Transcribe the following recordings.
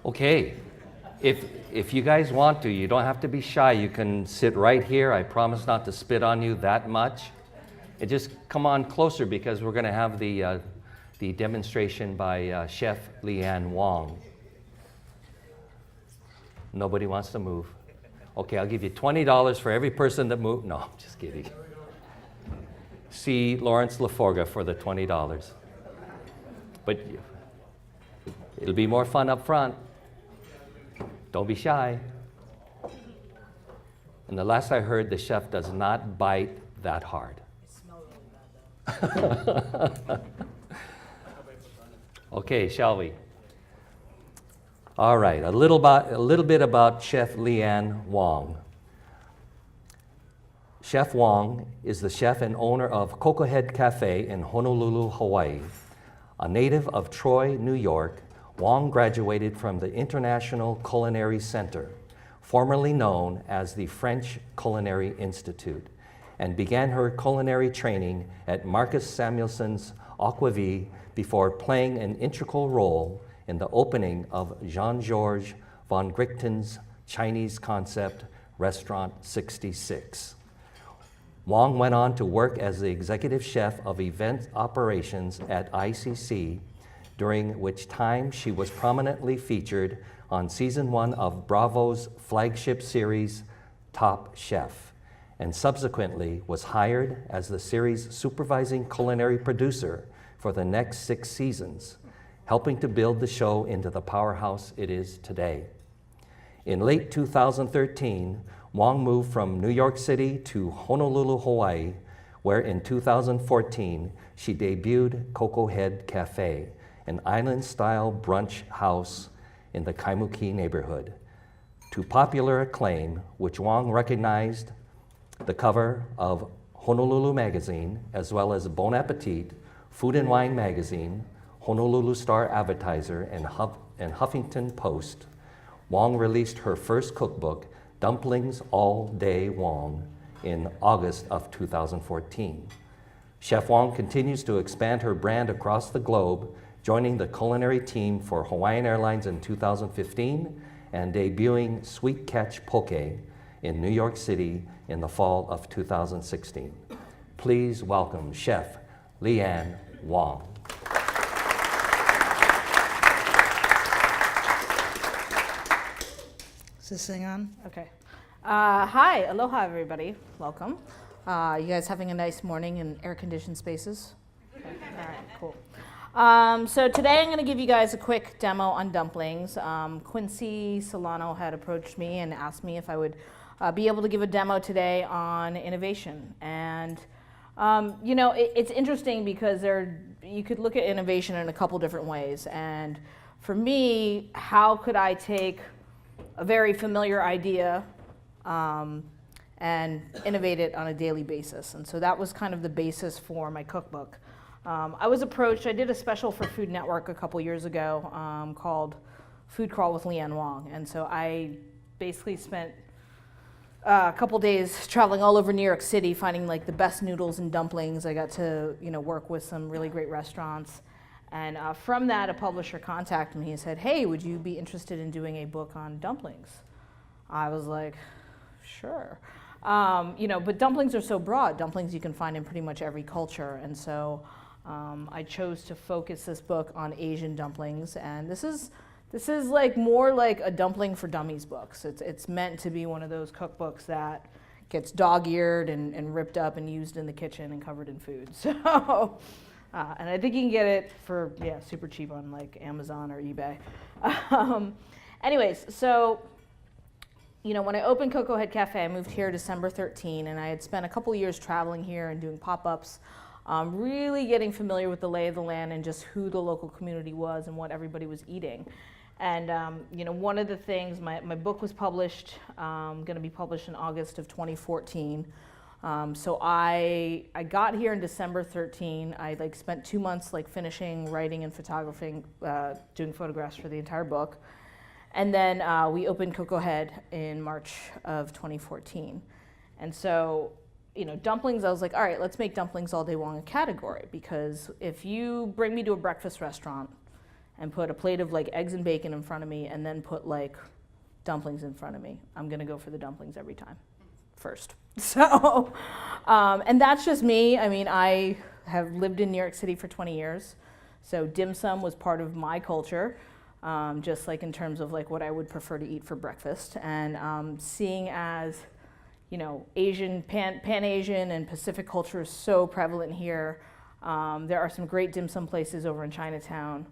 Okay, if you guys want to, you don't have to be shy. You can sit right here. I promise not to spit on you that much. And just come on closer because we're going to have the demonstration by Chef Leanne Wong. Nobody wants to move. Okay, I'll give you $20 for every person that moved. No, I'm just kidding. See Lawrence Laforga for the $20. But it'll be more fun up front. Don't be shy. And the last I heard, the chef does not bite that hard. It smells really bad, though. Okay, shall we? All right, a little bit about Chef Leanne Wong. Chef Wong is the chef and owner of Cocoa Head Cafe in Honolulu, Hawaii. A native of Troy, New York, Wong graduated from the International Culinary Center, formerly known as the French Culinary Institute, and began her culinary training at Marcus Samuelson's Aquavie before playing an integral role in the opening of Jean-Georges von Grichten's Chinese concept Restaurant 66. Wong went on to work as the executive chef of event operations at ICC, during which time she was prominently featured on season 1 of Bravo's flagship series, Top Chef, and subsequently was hired as the series' supervising culinary producer for the next 6 seasons, helping to build the show into the powerhouse it is today. In late 2013, Wong moved from New York City to Honolulu, Hawaii, where in 2014 she debuted Cocoa Head Cafe, an island-style brunch house in the Kaimuki neighborhood. To popular acclaim, which Wong recognized the cover of Honolulu Magazine, as well as Bon Appetit, Food and Wine Magazine, Honolulu Star Advertiser, and Huffington Post, Wong released her first cookbook, Dumplings All Day Wong, in August of 2014. Chef Wong continues to expand her brand across the globe, joining the culinary team for Hawaiian Airlines in 2015 and debuting Sweet Catch Poke in New York City in the fall of 2016. Please welcome Chef Leanne Wong. Is this thing on? Okay. Hi, aloha everybody. Welcome. You guys having a nice morning in air-conditioned spaces? Okay. All right, cool. So today I'm going to give you guys a quick demo on dumplings. Quincy Solano had approached me and asked me if I would be able to give a demo today on innovation. And you know, it's interesting because you could look at innovation in a couple different ways. And for me, how could I take a very familiar idea and innovate it on a daily basis? And so that was kind of the basis for my cookbook. I was approached, I did a special for Food Network a couple years ago called Food Crawl with Leanne Wong. And so I basically spent a couple days traveling all over New York City, finding like the best noodles and dumplings. I got to work with some really great restaurants. And from that, a publisher contacted me and said, hey, would you be interested in doing a book on dumplings? I was like, sure. But dumplings are so broad. Dumplings you can find in pretty much every culture. And so I chose to focus this book on Asian dumplings. And this is like more like a dumpling for dummies books. It's meant to be one of those cookbooks that gets dog-eared and ripped up and used in the kitchen and covered in food. So. And I think you can get it for, super cheap on like Amazon or eBay. Anyways, so, when I opened Cocoa Head Cafe, I moved here December 13, and I had spent a couple years traveling here and doing pop-ups, really getting familiar with the lay of the land and just who the local community was and what everybody was eating. And, one of the things, my book was published, going to be published in August of 2014. So I got here in December 13. I spent 2 months finishing writing and photographing, doing photographs for the entire book. And then we opened Cocoa Head in March of 2014. And so, dumplings, I was like, all right, let's make dumplings all day long a category, because if you bring me to a breakfast restaurant and put a plate of like eggs and bacon in front of me and then put like dumplings in front of me, I'm gonna go for the dumplings every time first. So, and that's just me. I mean, I have lived in New York City for 20 years, so dim sum was part of my culture, just like in terms of like what I would prefer to eat for breakfast. And seeing as, you know, Asian, Pan-Asian and Pacific culture is so prevalent here, there are some great dim sum places over in Chinatown.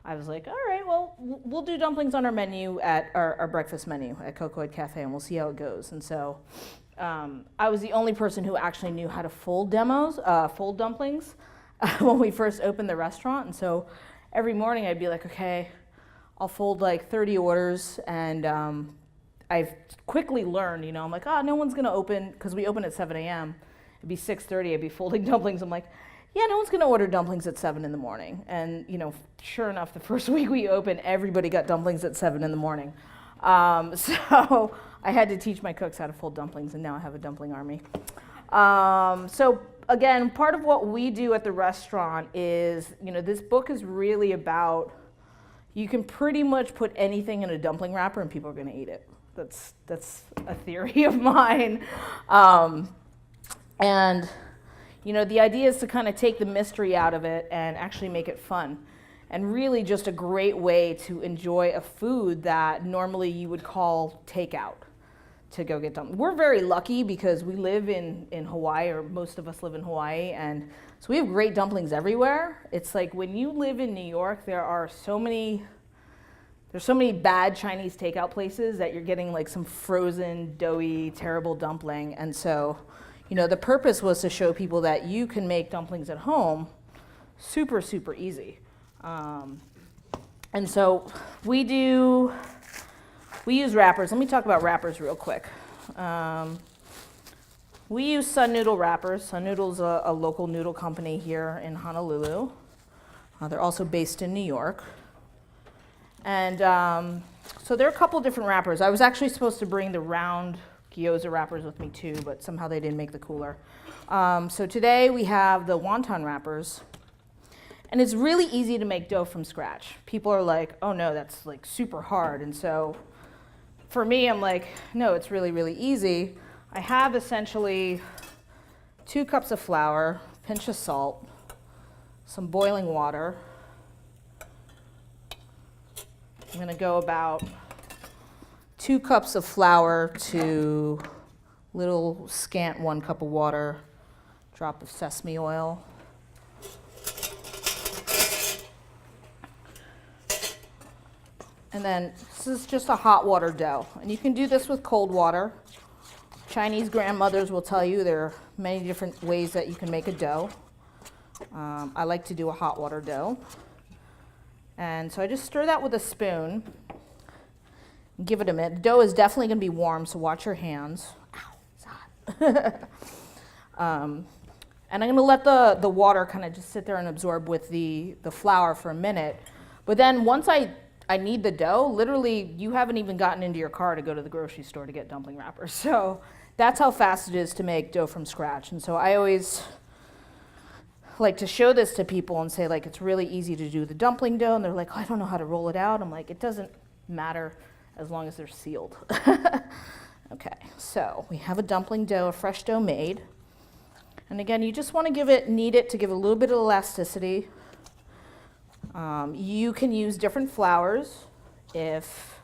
I was like, all right, well, we'll do dumplings on our menu at our breakfast menu at Cocoa Head Cafe, and we'll see how it goes. And so I was the only person who actually knew how to fold dumplings when we first opened the restaurant. And so every morning I'd be like, okay, I'll fold like 30 orders. And I've quickly learned, you know, I'm like, no one's going to open, because we open at 7 a.m. It'd be 6:30, I'd be folding dumplings. I'm like, yeah, no one's going to order dumplings at 7 in the morning. And, you know, sure enough, the first week we opened, everybody got dumplings at 7 in the morning. So I had to teach my cooks how to fold dumplings, and now I have a dumpling army. So again, part of what we do at the restaurant is, you know, this book is really about, you can pretty much put anything in a dumpling wrapper and people are going to eat it. That's a theory of mine. And you know, the idea is to kind of take the mystery out of it and actually make it fun. And really just a great way to enjoy a food that normally you would call takeout to go get dumplings. We're very lucky because we live in Hawaii, or most of us live in Hawaii, and so we have great dumplings everywhere. It's like when you live in New York, there's so many bad Chinese takeout places that you're getting like some frozen, doughy, terrible dumpling. And so, you know, the purpose was to show people that you can make dumplings at home super, super easy. And so we use wrappers. Let me talk about wrappers real quick. We use Sun Noodle wrappers. Sun Noodle's a local noodle company here in Honolulu. They're also based in New York. And so there are a couple different wrappers. I was actually supposed to bring the round gyoza wrappers with me too, but somehow they didn't make the cooler. So today we have the wonton wrappers, and it's really easy to make dough from scratch. People are like, oh no, that's like super hard. And so for me, I'm like, no, it's really, really easy. I have essentially 2 cups of flour, pinch of salt, some boiling water. I'm gonna go about 2 cups of flour to little scant 1 cup of water, drop of sesame oil. And then this is just a hot water dough. And you can do this with cold water. Chinese grandmothers will tell you there are many different ways that you can make a dough. I like to do a hot water dough. And so I just stir that with a spoon. Give it a minute. The dough is definitely going to be warm, so watch your hands. Ow, it's hot. And I'm going to let the water kind of just sit there and absorb with the flour for a minute. But then once I need the dough, literally you haven't even gotten into your car to go to the grocery store to get dumpling wrappers. So that's how fast it is to make dough from scratch. And so I always like to show this to people and say, like, it's really easy to do the dumpling dough. And they're like, oh, I don't know how to roll it out. I'm like, it doesn't matter as long as they're sealed. Okay, so we have a dumpling dough, a fresh dough made. And again, you just want to knead it to give a little bit of elasticity. You can use different flours. If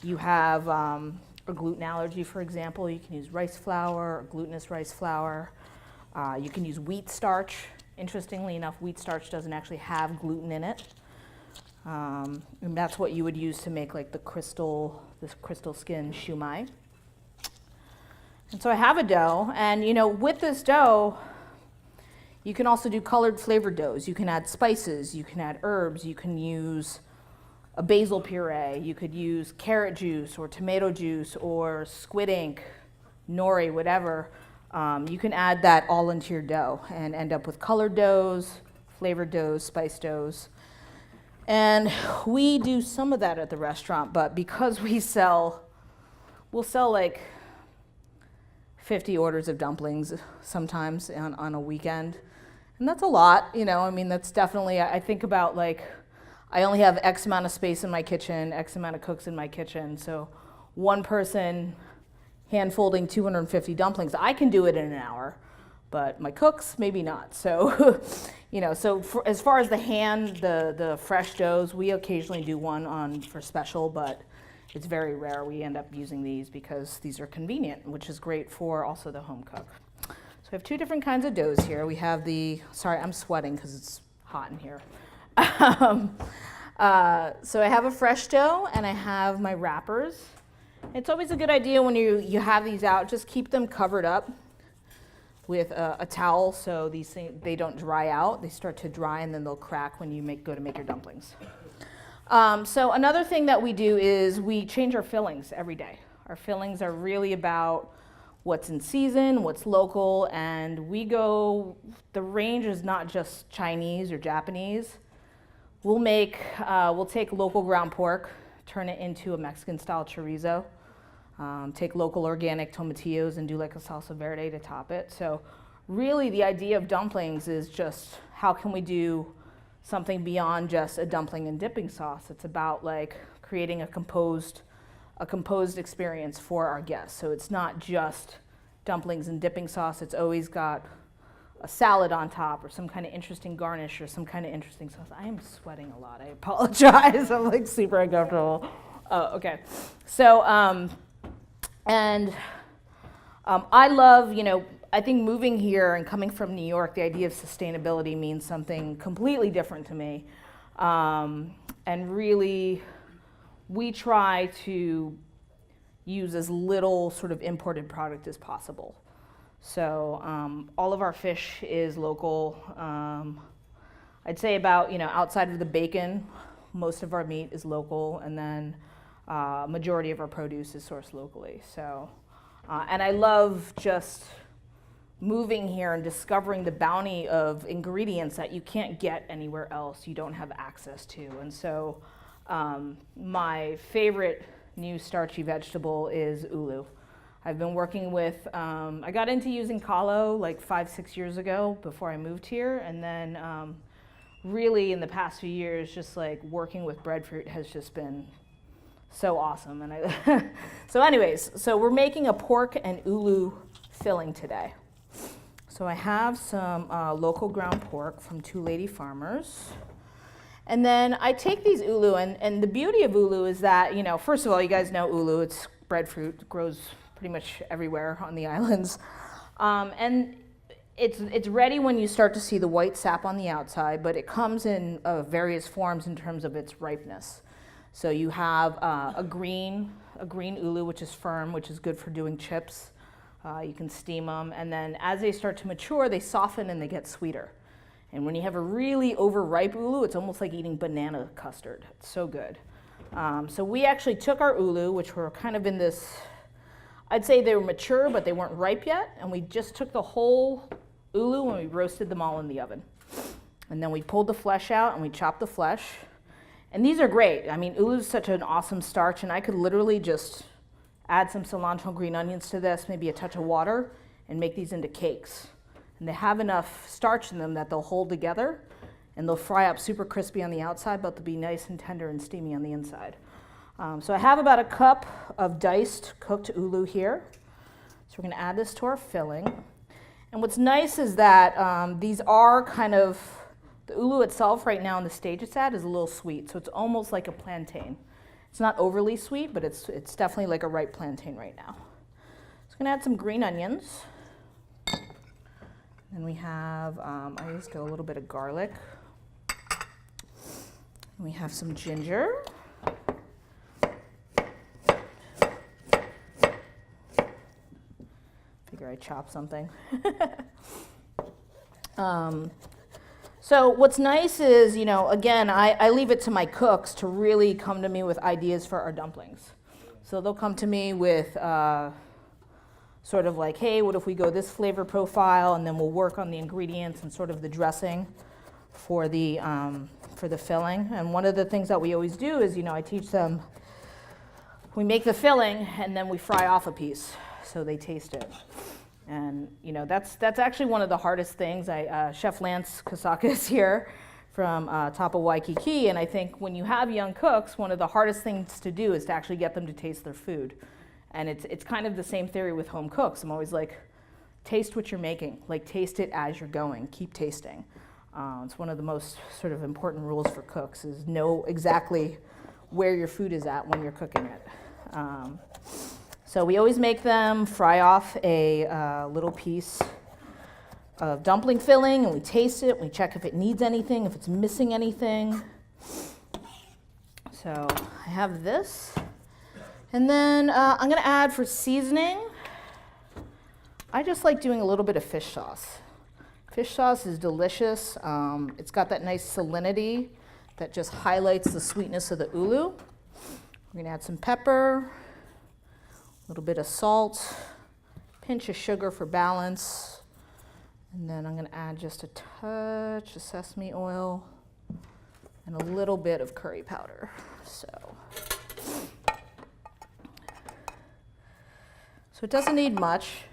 you have a gluten allergy, for example, you can use rice flour or glutinous rice flour. You can use wheat starch. Interestingly enough, wheat starch doesn't actually have gluten in it. And that's what you would use to make like this crystal skin shumai. And so I have a dough, and you know, with this dough, you can also do colored flavored doughs. You can add spices, you can add herbs, you can use a basil puree, you could use carrot juice or tomato juice or squid ink, nori, whatever. You can add that all into your dough and end up with colored doughs, flavored doughs, spice doughs. And we do some of that at the restaurant, but because we'll sell like 50 orders of dumplings sometimes on a weekend. And that's a lot, you know, I mean, that's definitely, I think about like, I only have X amount of space in my kitchen, X amount of cooks in my kitchen. So one person hand folding 250 dumplings, I can do it in an hour, but my cooks, maybe not. So, as far as the fresh doughs, we occasionally do one on for special, but it's very rare. We end up using these because these are convenient, which is great for also the home cook. So we have two different kinds of doughs here. We have sorry, I'm sweating because it's hot in here. So I have a fresh dough and I have my wrappers. It's always a good idea when you have these out, just keep them covered up with a towel so these things, they don't dry out. They start to dry and then they'll crack when you go to make your dumplings. So another thing that we do is we change our fillings every day. Our fillings are really about what's in season, what's local, and the range is not just Chinese or Japanese. We'll take local ground pork, turn it into a Mexican style chorizo, take local organic tomatillos and do like a salsa verde to top it. So really the idea of dumplings is just how can we do something beyond just a dumpling and dipping sauce. It's about like creating a composed experience for our guests. So it's not just dumplings and dipping sauce. It's always got a salad on top or some kind of interesting garnish or some kind of interesting sauce. I am sweating a lot. I apologize. I'm like super uncomfortable. Oh, okay. So, I love, I think moving here and coming from New York, the idea of sustainability means something completely different to me. And really, we try to use as little sort of imported product as possible. So all of our fish is local. I'd say about, outside of the bacon, most of our meat is local, and then majority of our produce is sourced locally. So, and I love just moving here and discovering the bounty of ingredients that you can't get anywhere else, you don't have access to. And so my favorite new starchy vegetable is ulu. I've been working with, I got into using kalo like 5-6 years ago before I moved here, and then really in the past few years, just like working with breadfruit has just been so awesome. And so we're making a pork and ulu filling today. So I have some local ground pork from Two Lady Farmers. And then I take these ulu, and the beauty of ulu is that, first of all, you guys know ulu, it's breadfruit, it grows pretty much everywhere on the islands. And it's ready when you start to see the white sap on the outside, but it comes in various forms in terms of its ripeness. So you have a green ulu, which is firm, which is good for doing chips. You can steam them, and then as they start to mature, they soften and they get sweeter. And when you have a really overripe ulu, it's almost like eating banana custard. It's so good. So we actually took our ulu, which were kind of in this, I'd say they were mature, but they weren't ripe yet, and we just took the whole ulu and we roasted them all in the oven. And then we pulled the flesh out and we chopped the flesh. And these are great. I mean, ulu is such an awesome starch, and I could literally just add some cilantro and green onions to this, maybe a touch of water, and make these into cakes. And they have enough starch in them that they'll hold together, and they'll fry up super crispy on the outside, but they'll be nice and tender and steamy on the inside. So I have about a cup of diced cooked ulu here. So we're gonna add this to our filling. And what's nice is that these are kind of, the ulu itself right now in the stage it's at is a little sweet, so it's almost like a plantain. It's not overly sweet, but it's definitely like a ripe plantain right now. So I'm gonna add some green onions. Then we have, I just go a little bit of garlic. And we have some ginger. Figure I chop something. So what's nice is, again, I leave it to my cooks to really come to me with ideas for our dumplings. So they'll come to me with sort of like, hey, what if we go this flavor profile, and then we'll work on the ingredients and sort of the dressing for the filling. And one of the things that we always do is, I teach them, we make the filling and then we fry off a piece so they taste it. And that's actually one of the hardest things. Chef Lance Kasaka is here from top of Waikiki. And I think when you have young cooks, one of the hardest things to do is to actually get them to taste their food. And it's kind of the same theory with home cooks. I'm always like, taste what you're making. Like, taste it as you're going. Keep tasting. It's one of the most sort of important rules for cooks, is know exactly where your food is at when you're cooking it. So we always make them fry off a little piece of dumpling filling, and we taste it. We check if it needs anything, if it's missing anything. So I have this. And then I'm going to add for seasoning, I just like doing a little bit of fish sauce. Fish sauce is delicious. It's got that nice salinity that just highlights the sweetness of the ulu. We're going to add some pepper, a little bit of salt, pinch of sugar for balance, and then I'm going to add just a touch of sesame oil and a little bit of curry powder. So it doesn't need much.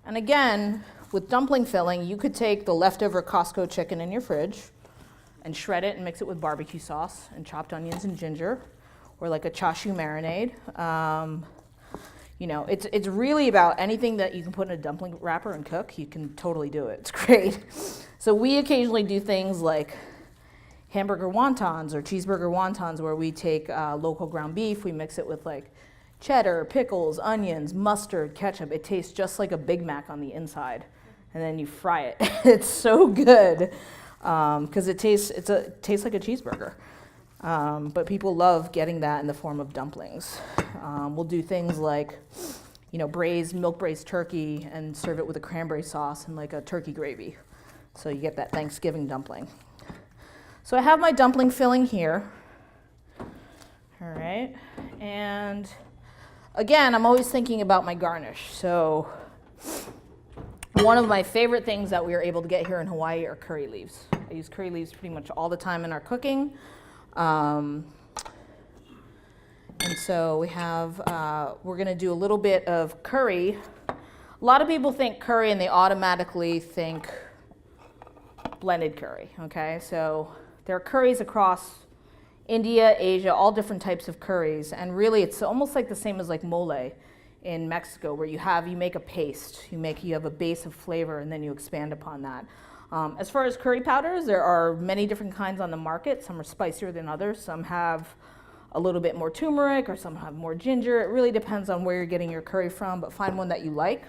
And again, with dumpling filling, you could take the leftover Costco chicken in your fridge and shred it and mix it with barbecue sauce and chopped onions and ginger, or like a chashu marinade. You know, it's really about anything that you can put in a dumpling wrapper and cook. You can totally do it. It's great. So we occasionally do things like hamburger wontons or cheeseburger wontons, where we take local ground beef, we mix it with like cheddar, pickles, onions, mustard, ketchup. It tastes just like a Big Mac on the inside. And then you fry it. It's so good because it tastes like a cheeseburger. But people love getting that in the form of dumplings. We'll do things like, you know, milk braised turkey and serve it with a cranberry sauce and like a turkey gravy. So you get that Thanksgiving dumpling. So I have my dumpling filling here. All right. And again, I'm always thinking about my garnish. So one of my favorite things that we are able to get here in Hawaii are curry leaves. I use curry leaves pretty much all the time in our cooking. And so we have, we're going to do a little bit of curry. A lot of people think curry and they automatically think blended curry, okay? So there are curries across India, Asia, all different types of curries. And really it's almost like the same as like mole in Mexico, where you make a paste, you have a base of flavor, and then you expand upon that. As far as curry powders, there are many different kinds on the market. Some are spicier than others. Some have a little bit more turmeric, or some have more ginger. It really depends on where you're getting your curry from, but find one that you like.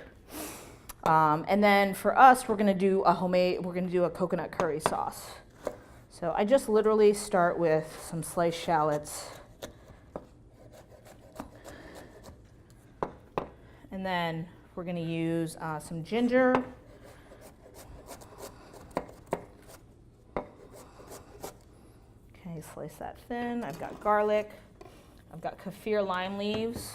And then for us, we're going to do a coconut curry sauce. So I just literally start with some sliced shallots. And then we're going to use some ginger. Okay, slice that thin. I've got garlic. I've got kaffir lime leaves.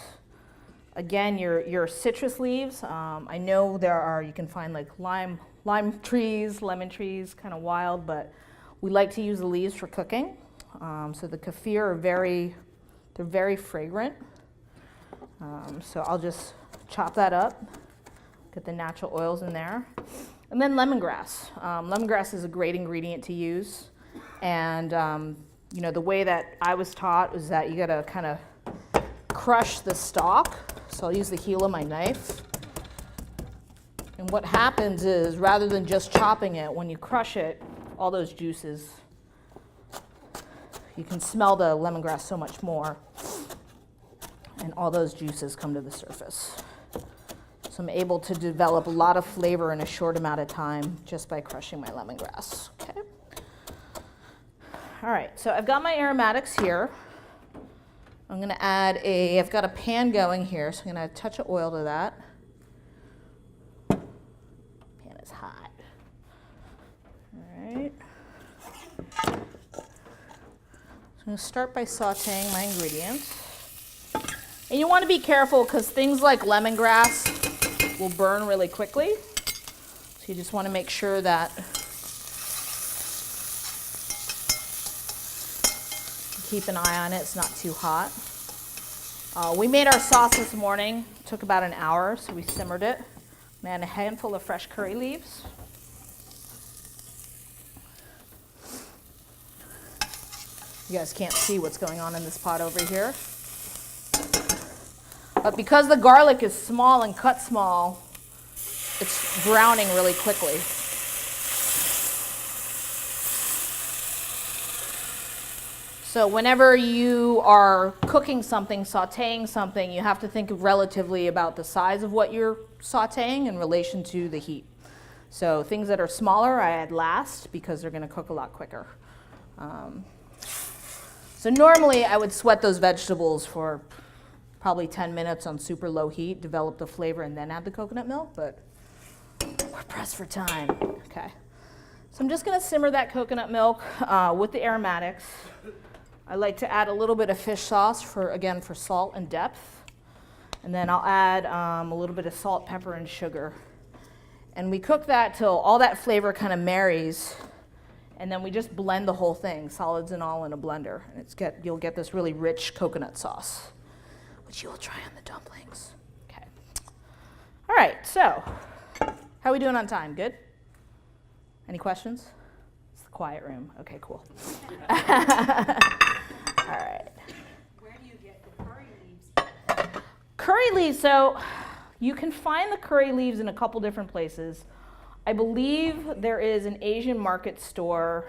Again, your citrus leaves. I know you can find like lime trees, lemon trees, kind of wild, but we like to use the leaves for cooking. So the kaffir they're very fragrant. So I'll just chop that up, get the natural oils in there. And then lemongrass. Lemongrass is a great ingredient to use. And you know, the way that I was taught was that you gotta kind of crush the stalk. So I'll use the heel of my knife. And what happens is, rather than just chopping it, when you crush it, all those juices, you can smell the lemongrass so much more. And all those juices come to the surface. So I'm able to develop a lot of flavor in a short amount of time just by crushing my lemongrass. Okay. All right, so I've got my aromatics here. I'm going to I've got a pan going here, so I'm going to add a touch of oil to that. Pan is hot. All right. So I'm going to start by sauteing my ingredients. And you want to be careful because things like lemongrass will burn really quickly. So you just want to make sure that you keep an eye on it, it's not too hot. We made our sauce this morning. It took about an hour, so we simmered it. We add a handful of fresh curry leaves. You guys can't see what's going on in this pot over here. But because the garlic is small and cut small, it's browning really quickly. So whenever you are cooking something, sauteing something, you have to think relatively about the size of what you're sauteing in relation to the heat. So things that are smaller, I add last because they're going to cook a lot quicker. So normally I would sweat those vegetables for probably 10 minutes on super low heat, develop the flavor, and then add the coconut milk, but we're pressed for time. Okay. So I'm just going to simmer that coconut milk with the aromatics. I like to add a little bit of fish sauce for salt and depth. And then I'll add a little bit of salt, pepper, and sugar. And we cook that till all that flavor kind of marries. And then we just blend the whole thing, solids and all, in a blender. And you'll get this really rich coconut sauce, which you'll try on the dumplings. Okay. All right, so how are we doing on time? Good? Any questions? It's the quiet room. Okay, cool. All right. Where do you get the curry leaves? Curry leaves, so you can find the curry leaves in a couple different places. I believe there is an Asian market store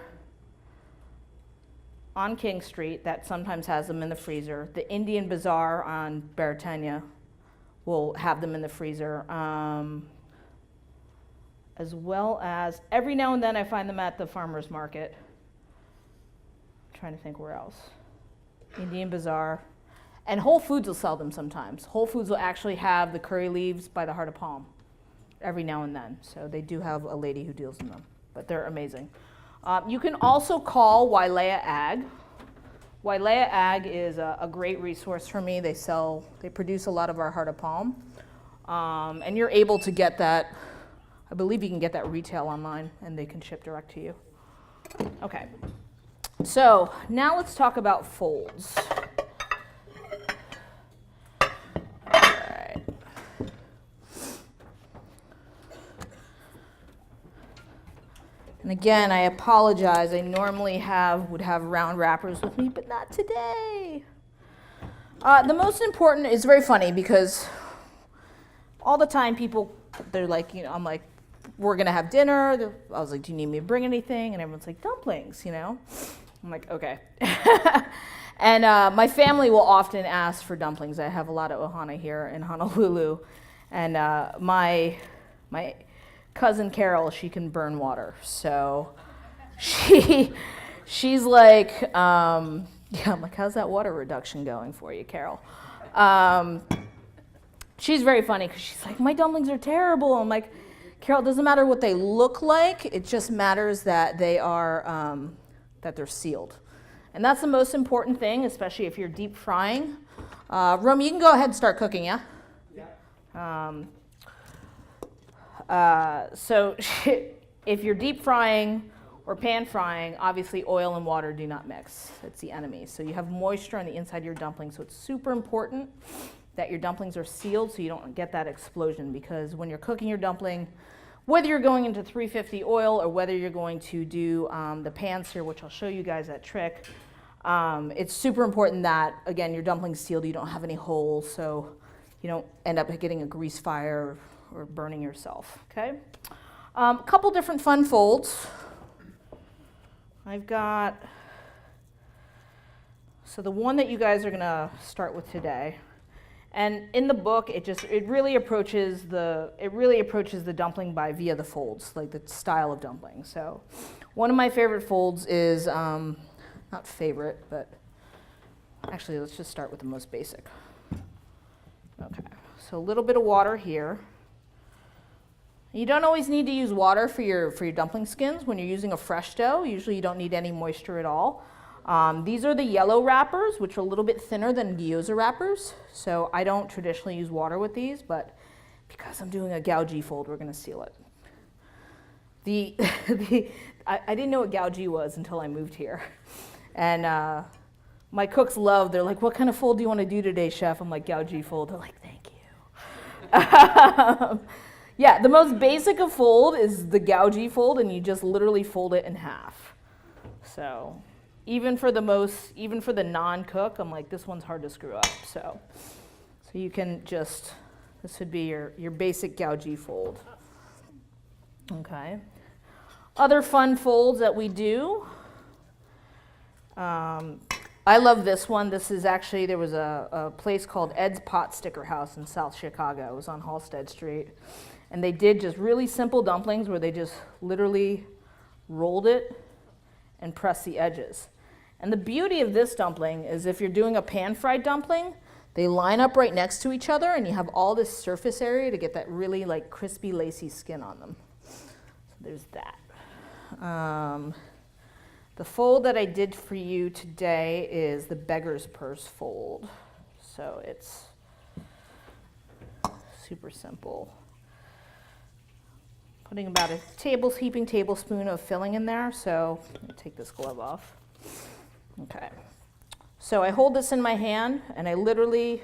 on King Street that sometimes has them in the freezer. The Indian Bazaar on Baratania will have them in the freezer. As well as every now and then I find them at the farmer's market. I'm trying to think where else. Indian Bazaar. And Whole Foods will sell them sometimes. Whole Foods will actually have the curry leaves by the Heart of Palm every now and then. So they do have a lady who deals in them, but they're amazing. You can also call Wailea Ag. Wailea Ag is a great resource for me. They produce a lot of our Heart of Palm. And you're able to get that, I believe you can get that retail online and they can ship direct to you. Okay, so now let's talk about folds. And again, I apologize. I normally would have round wrappers with me, but not today. The most important is very funny because all the time people, they're like, I'm like, we're gonna have dinner. I was like, do you need me to bring anything? And everyone's like, dumplings, I'm like, okay. And my family will often ask for dumplings. I have a lot of ohana here in Honolulu. And my cousin Carol, she can burn water. So she's like, I'm like, how's that water reduction going for you, Carol? She's very funny because she's like, my dumplings are terrible. I'm like, Carol, it doesn't matter what they look like. It just matters that that they're sealed. And that's the most important thing, especially if you're deep frying. Rome, you can go ahead and start cooking, yeah? So if you're deep frying or pan frying, obviously oil and water do not mix. It's the enemy. So you have moisture on the inside of your dumpling. So it's super important that your dumplings are sealed so you don't get that explosion, because when you're cooking your dumpling, whether you're going into 350 oil or whether you're going to do the pan sear, which I'll show you guys that trick, it's super important that, again, your dumpling's sealed, you don't have any holes, so you don't end up getting a grease fire or burning yourself, okay? A couple different fun folds. I've got, so the one that you guys are gonna start with today, and in the book, it really approaches the dumpling via the folds, like the style of dumpling. So one of my favorite folds is, not favorite, but actually let's just start with the most basic. Okay, so a little bit of water here. You don't always need to use water for your dumpling skins. When you're using a fresh dough, usually you don't need any moisture at all. These are the yellow wrappers, which are a little bit thinner than gyoza wrappers. So I don't traditionally use water with these, but because I'm doing a gao-ji fold, we're going to seal it. I didn't know what gao-ji was until I moved here. And my cooks they're like, what kind of fold do you want to do today, chef? I'm like, gao-ji fold. They're like, thank you. Yeah, the most basic of fold is the gao-ji fold, and you just literally fold it in half. So even for the non-cook, I'm like, this one's hard to screw up. So you can just, this would be your basic Gaoji fold. Okay. Other fun folds that we do. I love this one. This is actually, there was a place called Ed's Pot Sticker House in South Chicago. It was on Halsted Street. And they did just really simple dumplings where they just literally rolled it and pressed the edges. And the beauty of this dumpling is if you're doing a pan-fried dumpling, they line up right next to each other and you have all this surface area to get that really like crispy, lacy skin on them. So there's that. The fold that I did for you today is the beggar's purse fold. So it's super simple. Putting about a heaping tablespoon of filling in there. So let me take this glove off. Okay. So I hold this in my hand and I literally,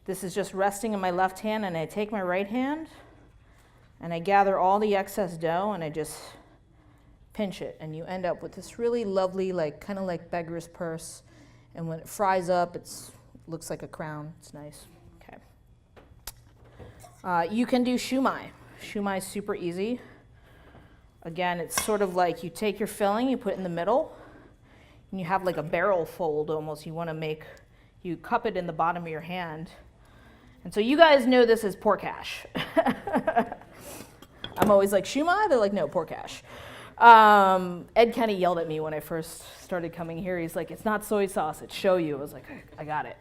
this is just resting in my left hand, and I take my right hand and I gather all the excess dough and I just pinch it, and you end up with this really lovely, like kind of like beggar's purse. And when it fries up, it looks like a crown. It's nice. Okay. You can do shumai. Shumai is super easy. Again, it's sort of like you take your filling, you put it in the middle, and you have like a barrel fold almost. You cup it in the bottom of your hand. And so you guys know this is pork hash. I'm always like, shumai? They're like, no, pork hash. Ed kind of yelled at me when I first started coming here. He's like, it's not soy sauce, it's shoyu. I was like, I got it.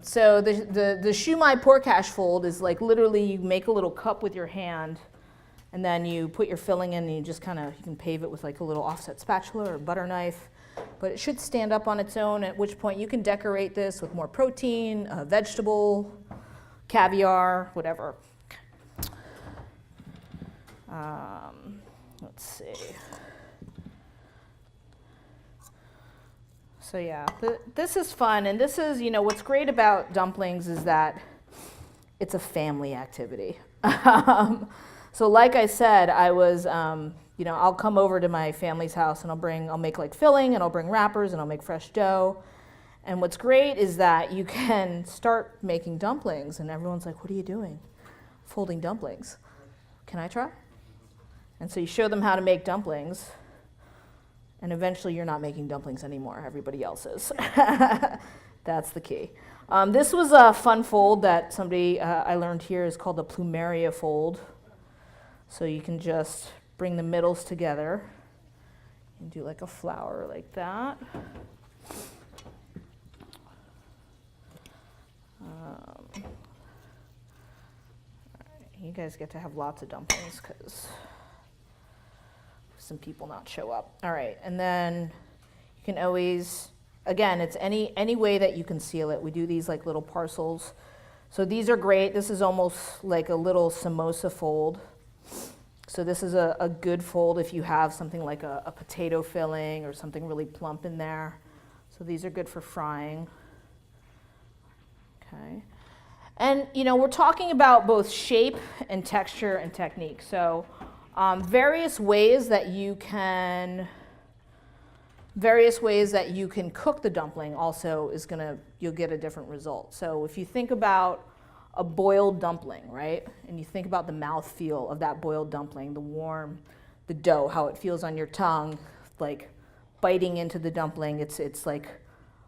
So the shumai pork hash fold is like literally you make a little cup with your hand, and then you put your filling in, and you just you can pave it with like a little offset spatula or butter knife. But it should stand up on its own, at which point you can decorate this with more protein, vegetable, caviar, whatever. Let's see. So yeah, this is fun, and this is, what's great about dumplings is that it's a family activity. So like I said, I was, I'll come over to my family's house and I'll make like filling, and I'll bring wrappers, and I'll make fresh dough. And what's great is that you can start making dumplings, and everyone's like, what are you doing? Folding dumplings. Can I try? And so you show them how to make dumplings, and eventually you're not making dumplings anymore. Everybody else is. That's the key. This was a fun fold that somebody I learned here is called the plumeria fold. So you can just bring the middles together and do like a flower like that. You guys get to have lots of dumplings because some people not show up. All right, and then you can always, again, it's any way that you can seal it. We do these like little parcels. So these are great. This is almost like a little samosa fold. So this is a good fold if you have something like a potato filling or something really plump in there. So these are good for frying. Okay. And we're talking about both shape and texture and technique. So various ways that you can cook the dumpling also you'll get a different result. So if you think about a boiled dumpling, right? And you think about the mouthfeel of that boiled dumpling, the dough, how it feels on your tongue, like biting into the dumpling. It's like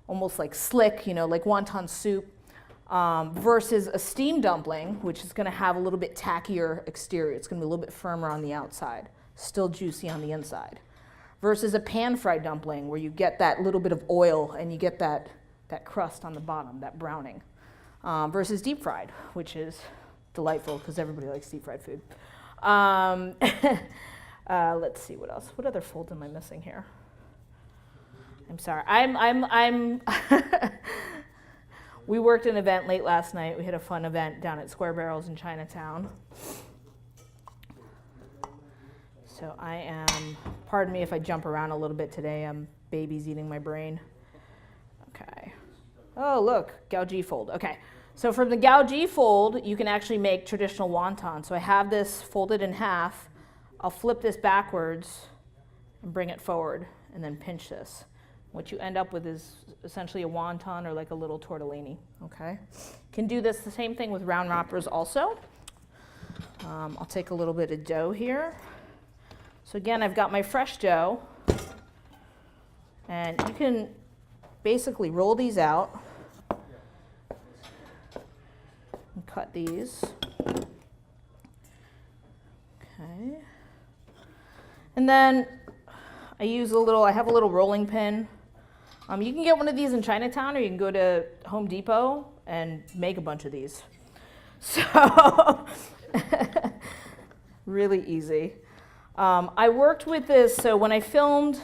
almost like slick, like wonton soup. Versus a steamed dumpling, which is going to have a little bit tackier exterior. It's going to be a little bit firmer on the outside, still juicy on the inside. Versus a pan-fried dumpling, where you get that little bit of oil and you get that crust on the bottom, that browning. Versus deep-fried, which is delightful because everybody likes deep-fried food. Let's see what else. What other folds am I missing here? I'm sorry. I'm We worked an event late last night. We had a fun event down at Square Barrels in Chinatown. So I am, pardon me if I jump around a little bit today. Baby's eating my brain. Okay. Oh, look, Gaoji fold. Okay. So from the Gaoji fold, you can actually make traditional wonton. So I have this folded in half. I'll flip this backwards, and bring it forward, and then pinch this. What you end up with is essentially a wonton or like a little tortellini, okay? Can do this, the same thing with round wrappers also. I'll take a little bit of dough here. So again, I've got my fresh dough, and you can basically roll these out and cut these. Okay. And then I have a little rolling pin. You can get one of these in Chinatown, or you can go to Home Depot and make a bunch of these. So, really easy. I worked with this, so when I filmed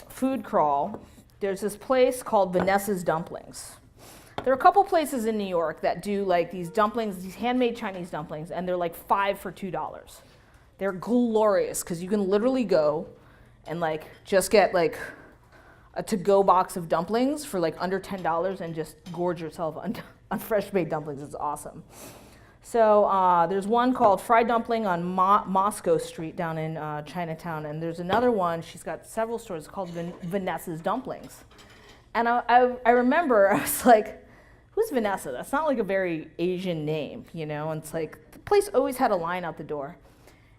Food Crawl, there's this place called Vanessa's Dumplings. There are a couple places in New York that do like these dumplings, these handmade Chinese dumplings, and they're like 5 for $2. They're glorious because you can literally go and like just get like a to-go box of dumplings for like under $10 and just gorge yourself on fresh made dumplings. It's awesome. So there's one called Fried Dumpling on Moscow Street down in Chinatown, and there's another one, she's got several stores, called Vanessa's Dumplings. And I remember, I was like, who's Vanessa? That's not like a very Asian name, you know? And it's like, the place always had a line out the door.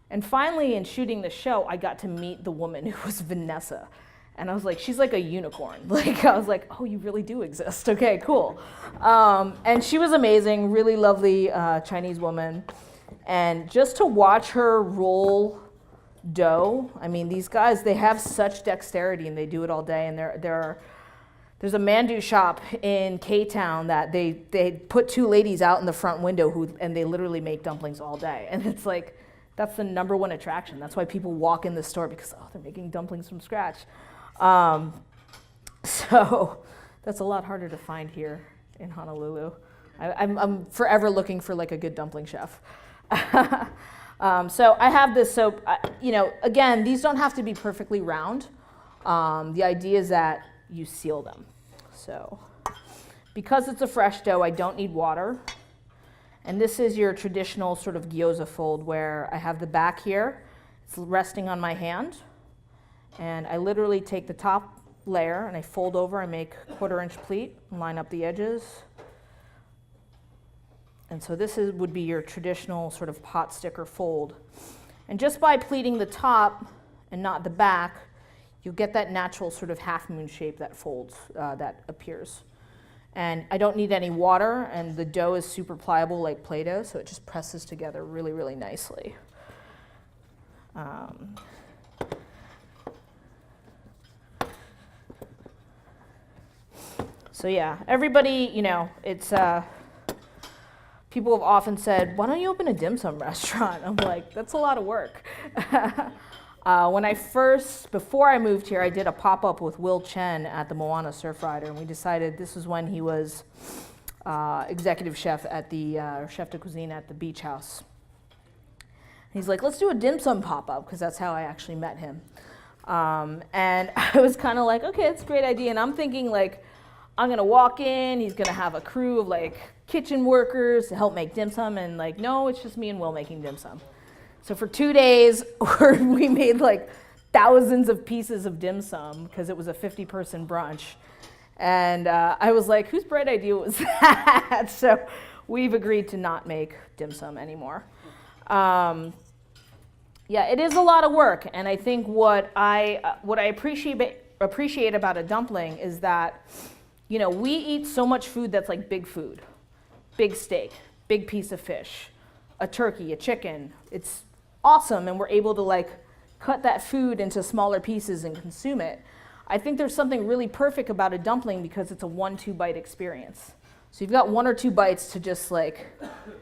And finally, in shooting the show, I got to meet the woman who was Vanessa. And I was like, she's like a unicorn. Like, I was like, oh, you really do exist. Okay, cool. And she was amazing, really lovely Chinese woman. And just to watch her roll dough, I mean, these guys, they have such dexterity and they do it all day. And there's a mandu shop in K-Town that they put 2 ladies out in the front window and they literally make dumplings all day. And it's like, that's the #1 attraction. That's why people walk in the store, because, oh, they're making dumplings from scratch. So that's a lot harder to find here in Honolulu. I'm forever looking for like a good dumpling chef. So I have this soap, you know, again, these don't have to be perfectly round. The idea is that you seal them. So because it's a fresh dough, I don't need water. And this is your traditional sort of gyoza fold where I have the back here, it's resting on my hand. And I literally take the top layer and I fold over and make 1/4 inch pleat and line up the edges. And so this would be your traditional sort of pot sticker fold. And just by pleating the top and not the back, you get that natural sort of half moon shape that folds, that appears. And I don't need any water, and the dough is super pliable like Play-Doh, so it just presses together really, really nicely. So yeah, everybody, you know, it's, people have often said, why don't you open a dim sum restaurant? I'm like, that's a lot of work. Before I moved here, I did a pop-up with Will Chen at the Moana Surf Rider, and we decided this was when he was executive chef at the, chef de cuisine at the beach house. He's like, let's do a dim sum pop-up, because that's how I actually met him. And I was kind of like, okay, it's a great idea. And I'm thinking like, I'm gonna walk in, he's gonna have a crew of like kitchen workers to help make dim sum, and like, no, it's just me and Will making dim sum. So for 2 days, we made like thousands of pieces of dim sum because it was a 50-person brunch. And I was like, whose bright idea was that? So we've agreed to not make dim sum anymore. Yeah, it is a lot of work. And I think what I appreciate about a dumpling is that, you know, we eat so much food that's like big food, big steak, big piece of fish, a turkey, a chicken. It's awesome, and we're able to like cut that food into smaller pieces and consume it. I think there's something really perfect about a dumpling because it's a 1-2 bite experience. So you've got 1 or 2 bites to just like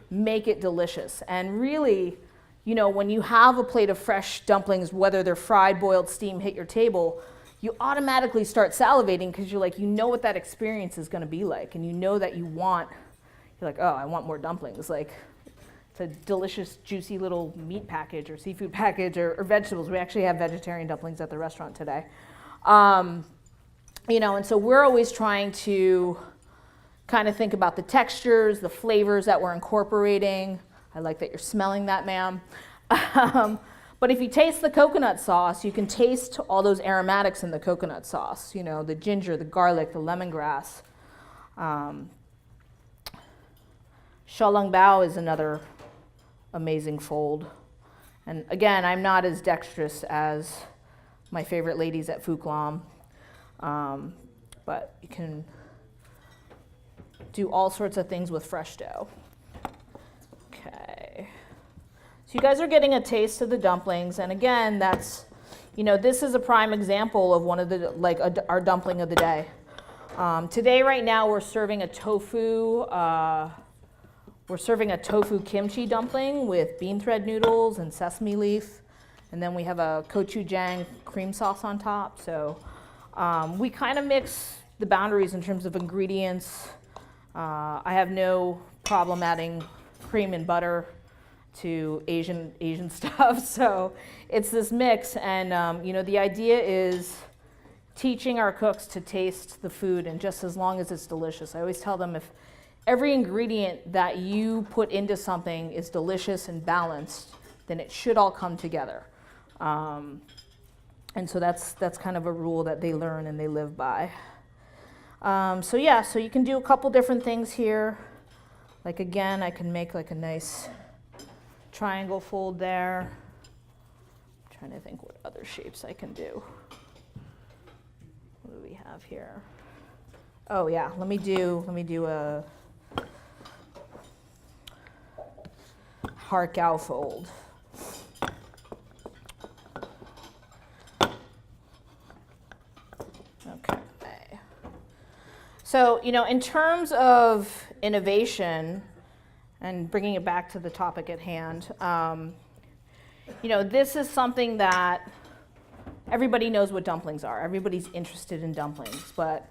make it delicious. And really, you know, when you have a plate of fresh dumplings, whether they're fried, boiled, steamed, hit your table, you automatically start salivating because you're like, you know what that experience is going to be like, and you know that you're like, oh, I want more dumplings. Like, it's a delicious, juicy little meat package or seafood package or vegetables. We actually have vegetarian dumplings at the restaurant today. You know, and so we're always trying to kind of think about the textures, the flavors that we're incorporating. I like that you're smelling that, ma'am. But if you taste the coconut sauce, you can taste all those aromatics in the coconut sauce, you know, the ginger, the garlic, the lemongrass. Xiaolong Bao is another amazing fold. And again, I'm not as dexterous as my favorite ladies at Phu Quam, but you can do all sorts of things with fresh dough. Okay. So you guys are getting a taste of the dumplings, and again, that's, you know, this is a prime example of one of the, like, our dumpling of the day. Today, right now, we're serving a tofu kimchi dumpling with bean thread noodles and sesame leaf, and then we have a gochujang cream sauce on top. So we kind of mix the boundaries in terms of ingredients. I have no problem adding cream and butter to Asian stuff, so it's this mix, and you know, the idea is teaching our cooks to taste the food, and just as long as it's delicious. I always tell them, if every ingredient that you put into something is delicious and balanced, then it should all come together. And so that's kind of a rule that they learn and they live by. So yeah, so you can do a couple different things here. Like again, I can make like a nice triangle fold there. I'm trying to think what other shapes I can do. What do we have here? Oh yeah, let me do a heart cow fold. Okay. So, you know, in terms of innovation, and bringing it back to the topic at hand, you know, this is something that everybody knows what dumplings are. Everybody's interested in dumplings, but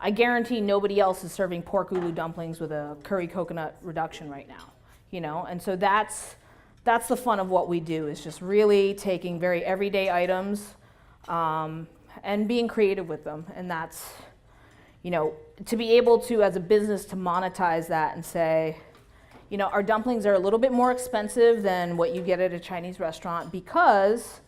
I guarantee nobody else is serving pork ulu dumplings with a curry coconut reduction right now, you know? And so that's the fun of what we do, is just really taking very everyday items and being creative with them. And that's, you know, to be able to, as a business, to monetize that and say, you know, our dumplings are a little bit more expensive than what you get at a Chinese restaurant because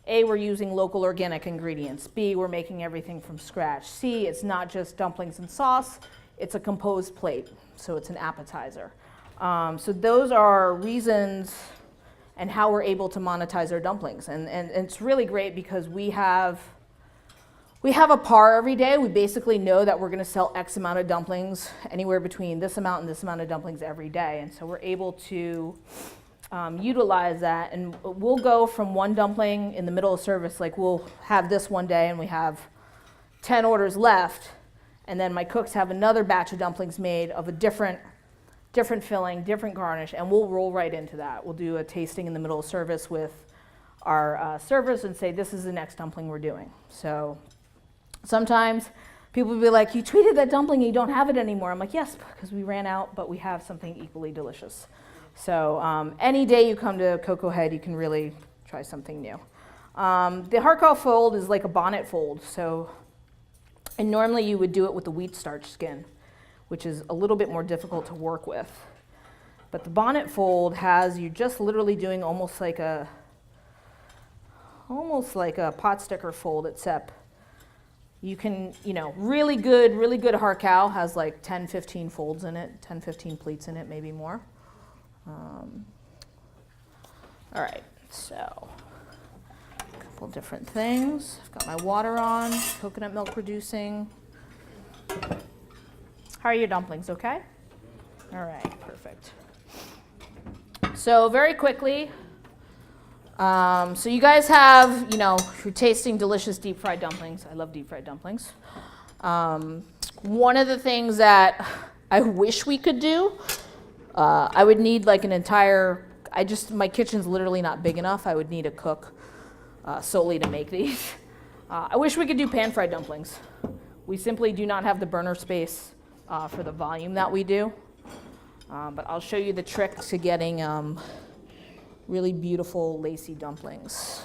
A, we're using local organic ingredients. B, we're making everything from scratch. C, it's not just dumplings and sauce, it's a composed plate, so it's an appetizer. So those are reasons and how we're able to monetize our dumplings. And it's really great because we have a par every day. We basically know that we're going to sell X amount of dumplings, anywhere between this amount and this amount of dumplings every day. And so we're able to utilize that. And we'll go from one dumpling in the middle of service, like we'll have this one day and we have 10 orders left. And then my cooks have another batch of dumplings made of a different filling, different garnish, and we'll roll right into that. We'll do a tasting in the middle of service with our servers and say, this is the next dumpling we're doing. So sometimes people will be like, you tweeted that dumpling and you don't have it anymore. I'm like, yes, because we ran out, but we have something equally delicious. So any day you come to Cocoa Head, you can really try something new. The haricot fold is like a bonnet fold. And normally you would do it with the wheat starch skin, which is a little bit more difficult to work with. But the bonnet fold has, you're just literally doing almost like a pot sticker fold, except you can, you know, really good haricot has like 10, 15 folds in it, 10, 15 pleats in it, maybe more. All right, so a couple different things. I've got my water on, coconut milk reducing. How are your dumplings, okay? All right, perfect. So very quickly, so you guys have, you know, you're tasting delicious deep fried dumplings. I love deep fried dumplings. One of the things that I wish we could do, I would need like an entire, my kitchen's literally not big enough. I would need a cook solely to make these. I wish we could do pan fried dumplings. We simply do not have the burner space for the volume that we do. But I'll show you the trick to getting really beautiful lacy dumplings.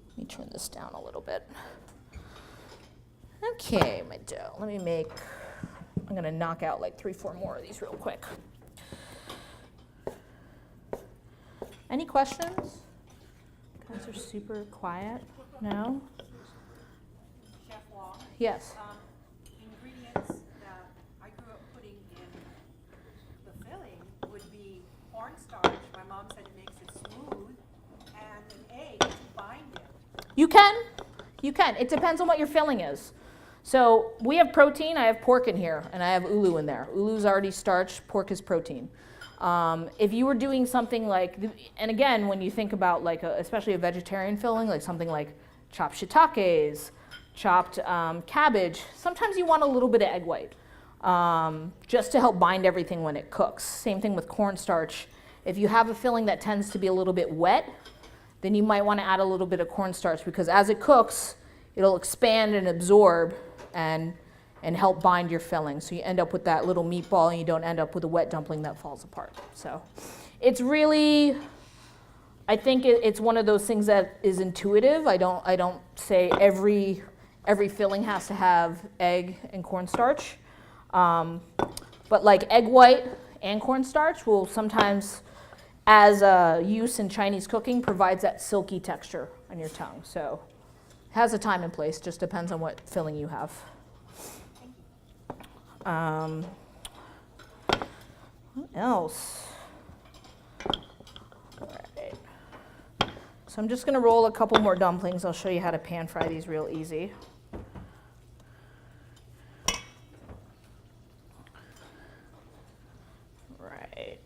Let me turn this down a little bit. Okay, my dough. I'm gonna knock out like 3-4 more of these real quick. Any questions? You guys are super quiet. No? Chef Wong, Yes. ingredients that I grew up putting in the filling would be cornstarch. My mom said it makes it smooth, and an egg to bind it. You can. You can. It depends on what your filling is. So we have protein. I have pork in here, and I have ulu in there. Ulu's already starch. Pork is protein. If you were doing something like, and again, when you think about like, especially a vegetarian filling, like something like chopped shiitakes, chopped cabbage, sometimes you want a little bit of egg white, just to help bind everything when it cooks. Same thing with cornstarch. If you have a filling that tends to be a little bit wet, then you might want to add a little bit of cornstarch, because as it cooks, it'll expand and absorb and help bind your filling. So you end up with that little meatball, and you don't end up with a wet dumpling that falls apart. So it's really, I think it's one of those things that is intuitive. I don't say every filling has to have egg and cornstarch. But like egg white and cornstarch will sometimes, as a use in Chinese cooking, provides that silky texture on your tongue. So it has a time and place, just depends on what filling you have. What else? All right. So I'm just going to roll a couple more dumplings. I'll show you how to pan fry these real easy. Right.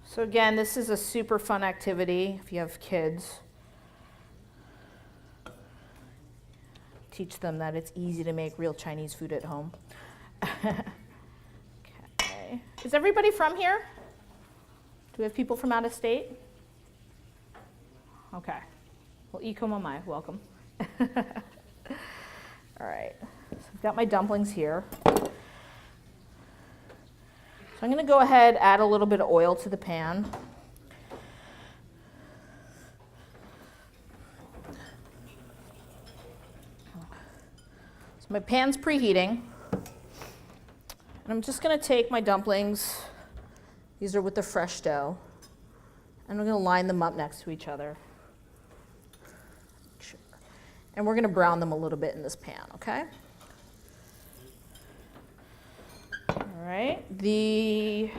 So again, this is a super fun activity if you have kids. Teach them that it's easy to make real Chinese food at home. Okay. Is everybody from here? Do we have people from out of state? Okay. Well, Iko Mamai, welcome. All right. So I've got my dumplings here. So I'm going to go ahead, add a little bit of oil to the pan. My pan's preheating, and I'm just going to take my dumplings, these are with the fresh dough, and I'm going to line them up next to each other. Sure. And we're going to brown them a little bit in this pan, okay? All right, to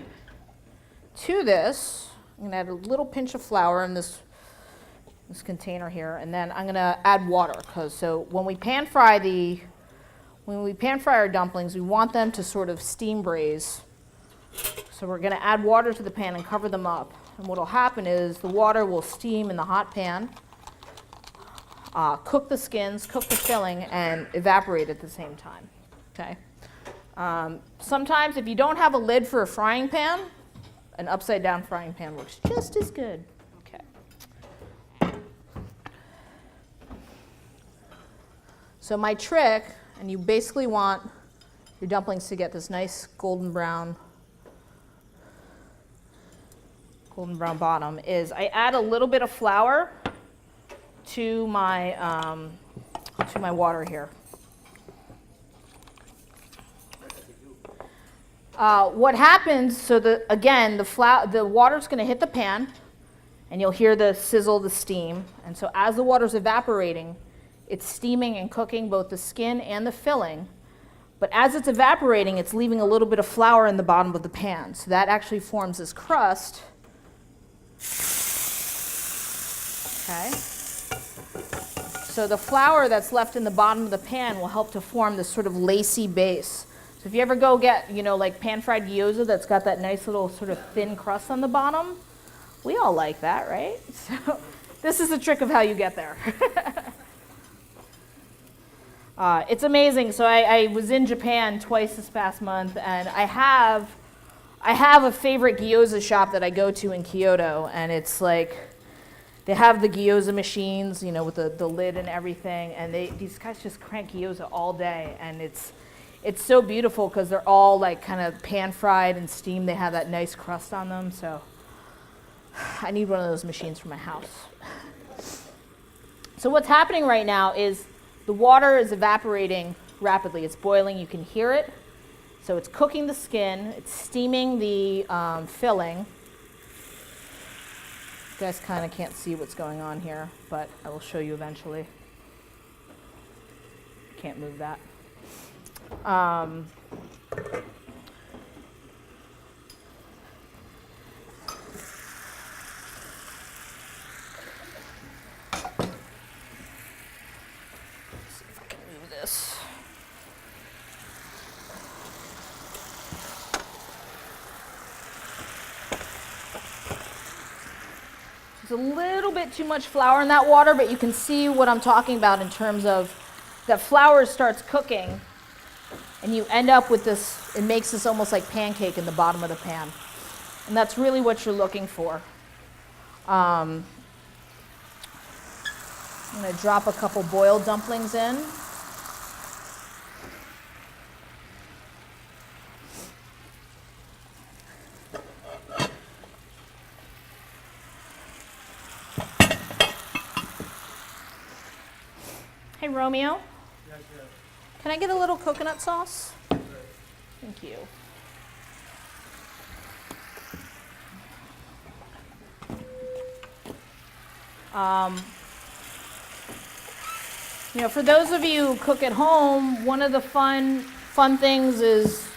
this, I'm going to add a little pinch of flour in this container here, and then I'm going to add water, because when we pan fry our dumplings, we want them to sort of steam braise. So we're going to add water to the pan and cover them up. And what will happen is the water will steam in the hot pan, cook the skins, cook the filling, and evaporate at the same time. Okay. Sometimes if you don't have a lid for a frying pan, an upside down frying pan works just as good. Okay. So my trick, and you basically want your dumplings to get this nice golden brown bottom, is I add a little bit of flour to my water here. What happens, so the water's going to hit the pan, and you'll hear the sizzle, the steam, and so as the water's evaporating, it's steaming and cooking both the skin and the filling, but as it's evaporating, it's leaving a little bit of flour in the bottom of the pan. So that actually forms this crust. Okay. So the flour that's left in the bottom of the pan will help to form this sort of lacy base. So if you ever go get, like pan-fried gyoza that's got that nice little sort of thin crust on the bottom, we all like that, right? So this is a trick of how you get there. It's amazing. So I was in Japan twice this past month, and I have a favorite gyoza shop that I go to in Kyoto, and it's like they have the gyoza machines, with the lid and everything, and these guys just crank gyoza all day, and it's so beautiful because they're all like kind of pan fried and steamed. They have that nice crust on them, so I need one of those machines for my house. So what's happening right now is the water is evaporating rapidly. It's boiling. You can hear it. So it's cooking the skin. It's steaming the filling. You guys kind of can't see what's going on here, but I will show you eventually. Can't move that. See if I can move this. There's a little bit too much flour in that water, but you can see what I'm talking about in terms of that flour starts cooking and you end up with this, it makes this almost like pancake in the bottom of the pan. And that's really what you're looking for. I'm going to drop a couple boiled dumplings in. Hey, Romeo. Yes, yes. Can I get a little coconut sauce? Sure. Thank you. For those of you who cook at home, one of the fun things is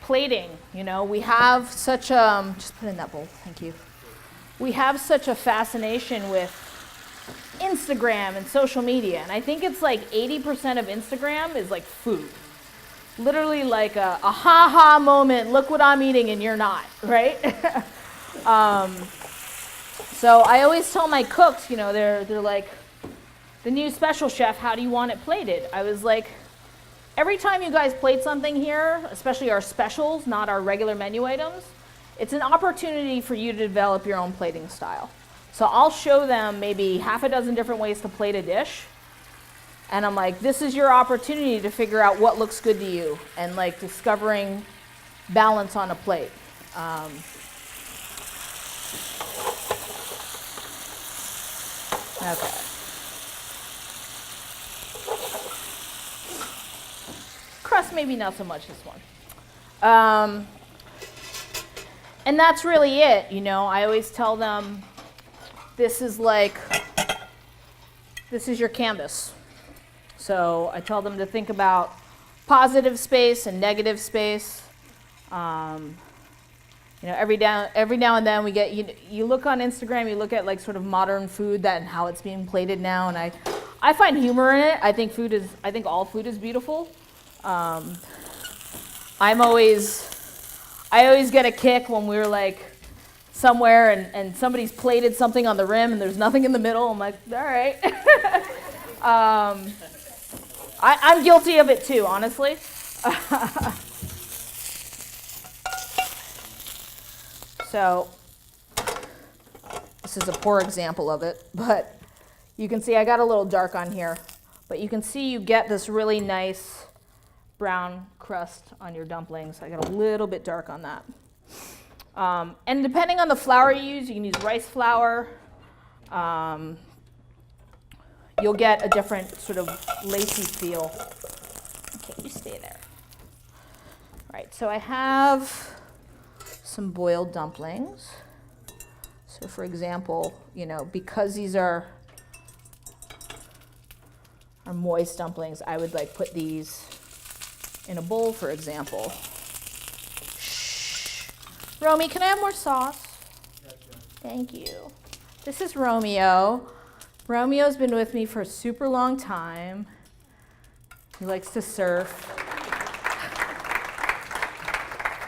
plating. We have such a, just put it in that bowl, thank you. We have such a fascination with Instagram and social media, and I think it's like 80% of Instagram is like food. Literally like a ha-ha moment, look what I'm eating and you're not, right? So I always tell my cooks, they're like, the new special chef, how do you want it plated? I was like, every time you guys plate something here, especially our specials, not our regular menu items, it's an opportunity for you to develop your own plating style. So I'll show them maybe half a dozen different ways to plate a dish. And I'm like, this is your opportunity to figure out what looks good to you and like discovering balance on a plate. Okay. Crust, maybe not so much this one. And that's really it, I always tell them, this is your canvas. So I tell them to think about positive space and negative space. Every now and then we get, you look on Instagram, you look at like sort of modern food and how it's being plated now, and I find humor in it. I think all food is beautiful. I always get a kick when we're like somewhere and somebody's plated something on the rim and there's nothing in the middle. I'm like, all right. I'm guilty of it too, honestly. So this is a poor example of it, but you can see I got a little dark on here, but you can see you get this really nice brown crust on your dumplings. I got a little bit dark on that. And depending on the flour you can use rice flour. You'll get a different sort of lacy feel. Okay, you stay there. All right, so I have some boiled dumplings. So for example, because these are moist dumplings, I would like put these in a bowl, for example. Shh. Romy, can I have more sauce? Gotcha. Thank you. This is Romeo. Romeo's been with me for a super long time. He likes to surf.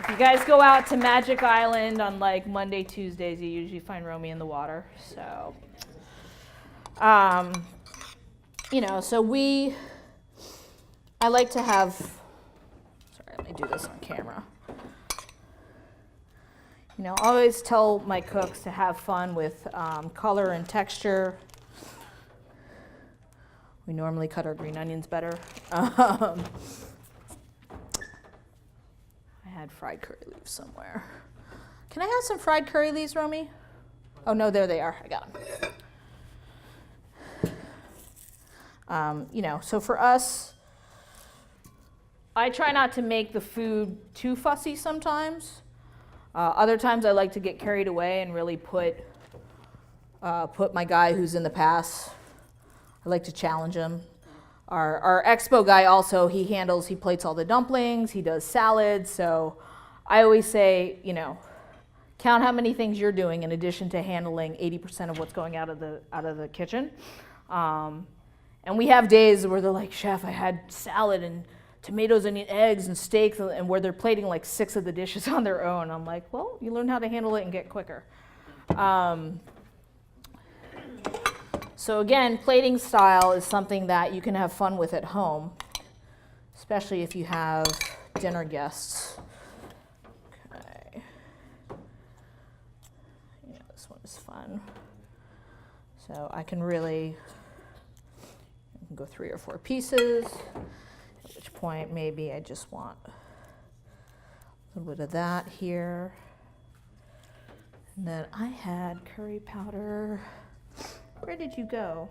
If you guys go out to Magic Island on like Monday, Tuesdays, you usually find Romeo in the water. So, I like to have, sorry, let me do this on camera. I always tell my cooks to have fun with color and texture. We normally cut our green onions better. I had fried curry leaves somewhere. Can I have some fried curry leaves, Romy? Oh, no, there they are. I got them. So for us, I try not to make the food too fussy sometimes. Other times I like to get carried away and really put put my guy who's in the past. I like to challenge him. Our expo guy also, he plates all the dumplings, he does salads. So I always say, you know, count how many things you're doing in addition to handling 80% of what's going out of the kitchen. And we have days where they're like, chef, I had salad and tomatoes and eggs and steaks, and where they're plating like 6 of the dishes on their own. I'm like, well, you learn how to handle it and get quicker. So again, plating style is something that you can have fun with at home, especially if you have dinner guests. Okay. Yeah, this one is fun. So I can go 3 or 4 pieces, at which point maybe I just want a little bit of that here. And then I had curry powder. Where did you go?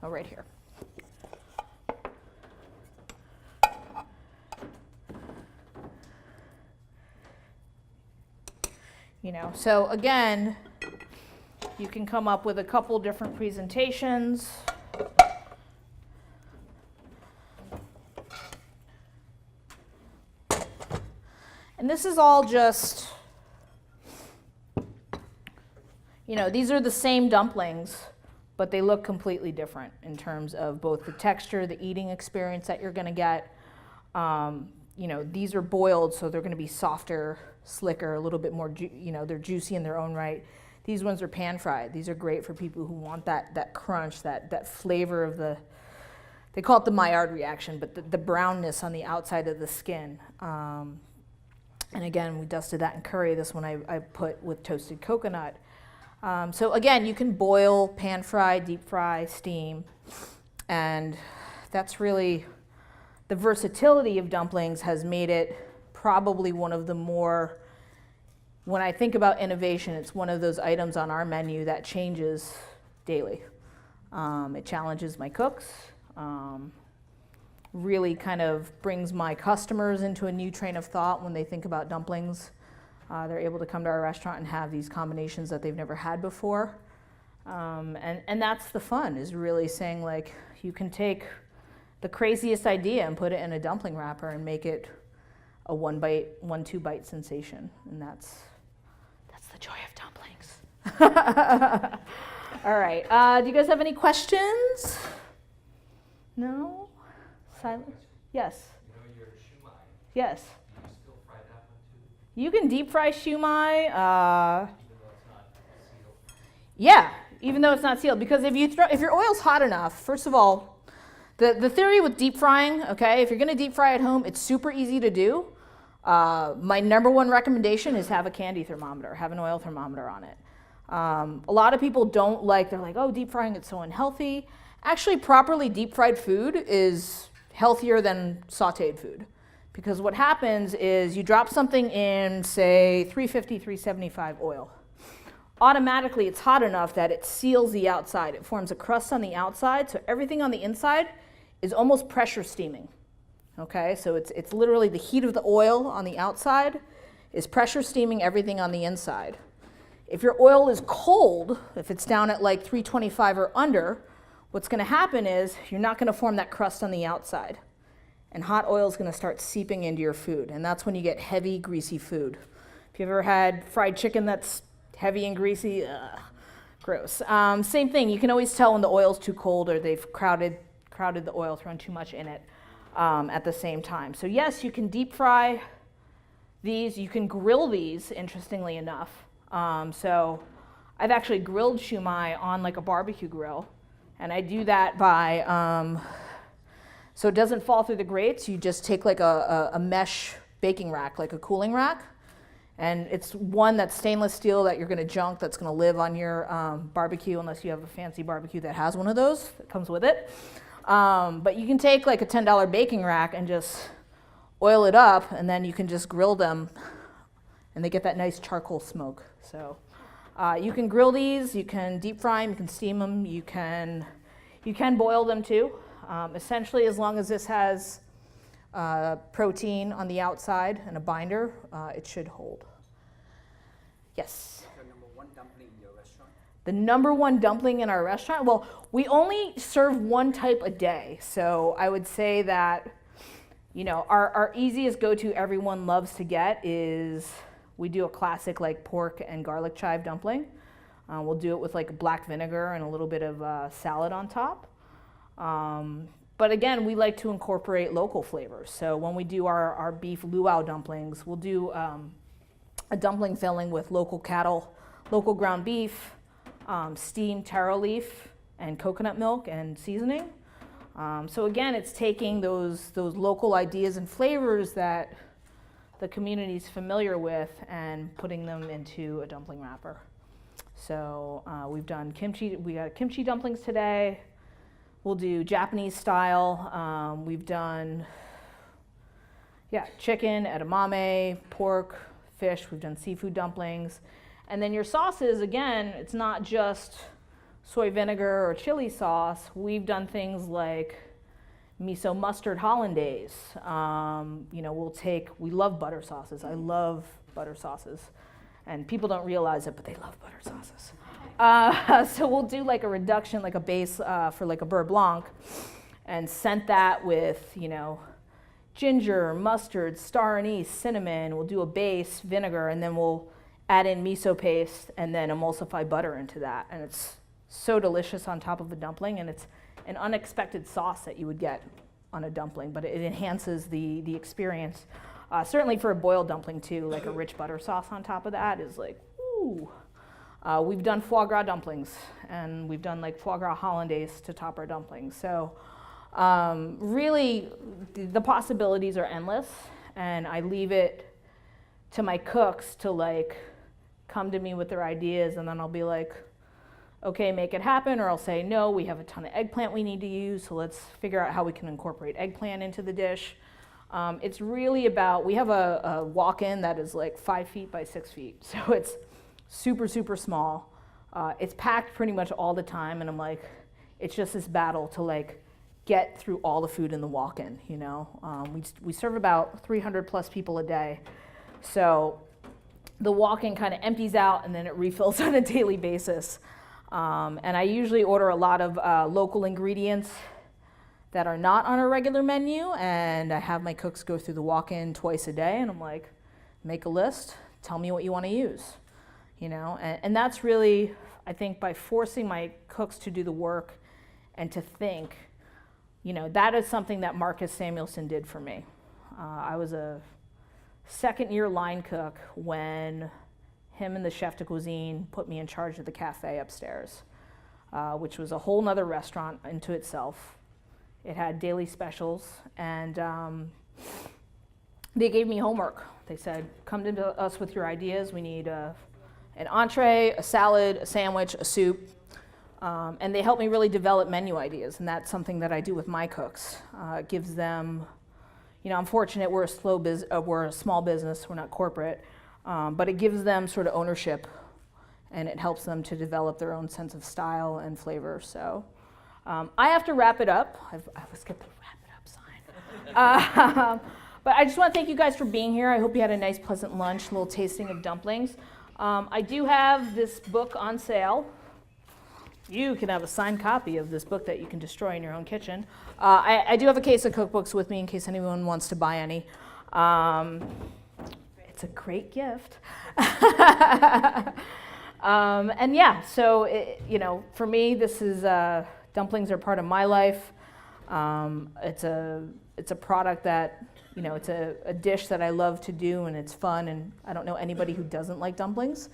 Oh, right here. You know, so again, you can come up with a couple different presentations. And this is all just, you know, these are the same dumplings, but they look completely different in terms of both the texture, the eating experience that you're going to get. You know, these are boiled, so they're going to be softer, slicker, a little bit more, you know, they're juicy in their own right. These ones are pan fried. These are great for people who want that crunch, that flavor of the, they call it the Maillard reaction, but the brownness on the outside of the skin. And again, we dusted that in curry. This one I put with toasted coconut. So again, you can boil, pan fry, deep fry, steam, and that's really, the versatility of dumplings has made it probably one of the more, when I think about innovation, it's one of those items on our menu that changes daily. It challenges my cooks, really kind of brings my customers into a new train of thought when they think about dumplings. They're able to come to our restaurant and have these combinations that they've never had before. And that's the fun, is really saying, like, you can take the craziest idea and put it in a dumpling wrapper and make it a 1-2 bite sensation. And that's the joy of dumplings. All right, do you guys have any questions? No? Silent? Yes. You know your shumai. Yes. Do you still fry that one too? You can deep fry shumai. Even though it's not sealed? Yeah, even though it's not sealed. Because if your oil's hot enough, first of all, the theory with deep frying, okay, if you're going to deep fry at home, it's super easy to do. My number one recommendation is have a candy thermometer, have an oil thermometer on it. A lot of people don't like, they're like, oh, deep frying, it's so unhealthy. Actually, properly deep fried food is healthier than sauteed food. Because what happens is you drop something in, say, 350, 375 oil. Automatically, it's hot enough that it seals the outside. It forms a crust on the outside, so everything on the inside is almost pressure steaming. Okay, so it's literally the heat of the oil on the outside is pressure steaming everything on the inside. If your oil is cold, if it's down at like 325 or under, what's going to happen is you're not going to form that crust on the outside. And hot oil is going to start seeping into your food. And that's when you get heavy, greasy food. If you've ever had fried chicken that's heavy and greasy, gross. Same thing, you can always tell when the oil's too cold or they've crowded the oil, thrown too much in it at the same time. So yes, you can deep fry these. You can grill these, interestingly enough. So I've actually grilled shumai on like a barbecue grill. And I do that by, so it doesn't fall through the grates. You just take like a mesh baking rack, like a cooling rack. And it's one that's stainless steel that you're going to junk, that's going to live on your barbecue, unless you have a fancy barbecue that has one of those that comes with it. But you can take like a $10 baking rack and just oil it up, and then you can just grill them, and they get that nice charcoal smoke. So you can grill these, you can deep fry them, you can steam them, you can boil them too. Essentially, as long as this has protein on the outside and a binder, it should hold. Yes? Your number one dumpling in your restaurant? The number one dumpling in our restaurant, well, we only serve one type a day. So I would say that, our easiest go-to everyone loves to get is we do a classic like pork and garlic chive dumpling. We'll do it with like black vinegar and a little bit of salad on top. But again, we like to incorporate local flavors. So when we do our beef luau dumplings, we'll do a dumpling filling with local cattle, local ground beef, steamed taro leaf, and coconut milk and seasoning. So again, it's taking those local ideas and flavors that the community is familiar with and putting them into a dumpling wrapper. So we've done kimchi. We got kimchi dumplings today. We'll do Japanese style. We've done, chicken, edamame, pork, fish. We've done seafood dumplings. And then your sauces, again, it's not just soy vinegar or chili sauce. We've done things like miso mustard hollandaise. We love butter sauces. I love butter sauces. And people don't realize it, but they love butter sauces. So we'll do like a reduction, like a base for like a beurre blanc, and scent that with, ginger, mustard, star anise, cinnamon. We'll do a base, vinegar, and then we'll add in miso paste and then emulsify butter into that. And it's so delicious on top of a dumpling, and it's an unexpected sauce that you would get on a dumpling, but it enhances the experience. Certainly for a boiled dumpling too, like a rich butter sauce on top of that is like, ooh. We've done foie gras dumplings, and we've done like foie gras hollandaise to top our dumplings. So really, the possibilities are endless, and I leave it to my cooks to like come to me with their ideas, and then I'll be like, okay, make it happen, or I'll say, no, we have a ton of eggplant we need to use, so let's figure out how we can incorporate eggplant into the dish. It's really about, we have a walk-in that is like 5 feet by 6 feet, so it's super, super small. It's packed pretty much all the time, and I'm like, it's just this battle to like get through all the food in the walk-in, We serve about 300 plus people a day, so the walk-in kind of empties out and then it refills on a daily basis. And I usually order a lot of local ingredients that are not on a regular menu, and I have my cooks go through the walk-in twice a day, and I'm like, make a list, tell me what you want to use. And that's really, I think, by forcing my cooks to do the work and to think, that is something that Marcus Samuelson did for me. I was a second-year line cook when him and the chef de cuisine put me in charge of the cafe upstairs, which was a whole nother restaurant into itself. It had daily specials, and they gave me homework. They said, come to us with your ideas. We need an entree, a salad, a sandwich, a soup, and they help me really develop menu ideas, and that's something that I do with my cooks. It gives them, I'm fortunate we're a small business, we're not corporate, but it gives them sort of ownership, and it helps them to develop their own sense of style and flavor. So I have to wrap it up. I was going to wrap it up sign. But I just want to thank you guys for being here. I hope you had a nice, pleasant lunch, a little tasting of dumplings. I do have this book on sale. You can have a signed copy of this book that you can destroy in your own kitchen. I do have a case of cookbooks with me in case anyone wants to buy any. It's a great gift. And yeah, so for me, this is dumplings are part of my life. It's a product that, it's a dish that I love to do, and it's fun, and I don't know anybody who doesn't like dumplings.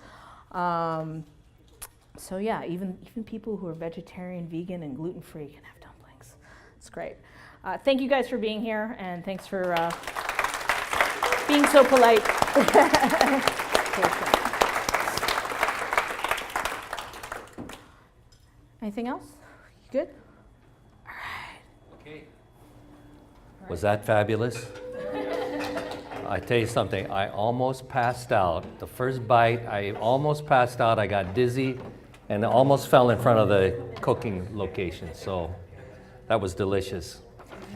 So yeah, even people who are vegetarian, vegan, and gluten-free can have dumplings. It's great. Thank you guys for being here, and thanks for being so polite. Anything else? You good? All right. Okay. Was that fabulous? I tell you something, I almost passed out. The first bite, I almost passed out. I got dizzy and almost fell in front of the cooking location. So that was delicious.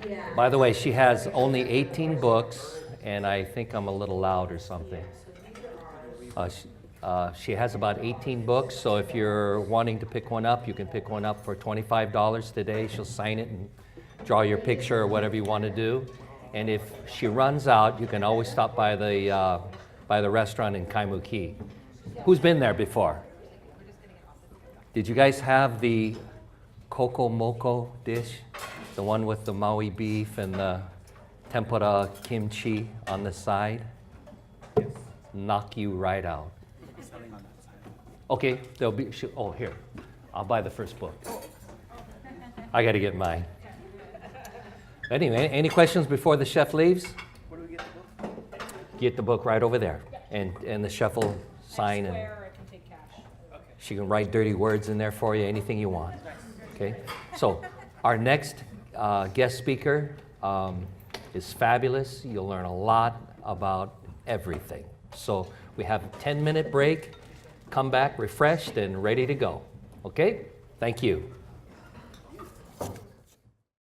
Yeah. By the way, she has only 18 books, and I think I'm a little loud or something. She has about 18 books, so if you're wanting to pick one up, you can pick one up for $25 today. She'll sign it and draw your picture or whatever you want to do. And if she runs out, you can always stop by the restaurant in Kaimuki. Who's been there before? Did you guys have the Koko Moko dish? The one with the Maui beef and the tempura kimchi on the side? Yes. Knock you right out. Selling on that side. Okay, there'll be, oh, here, I'll buy the first book. I gotta get mine. Anyway, any questions before the chef leaves? Where do we get the book? Get the book right over there, and the chef will sign, and Square, I can take cash. she can write dirty words in there for you, anything you want. Okay, so our next guest speaker is fabulous. You'll learn a lot about everything. So we have a 10-minute break. Come back refreshed and ready to go. Okay? Thank you.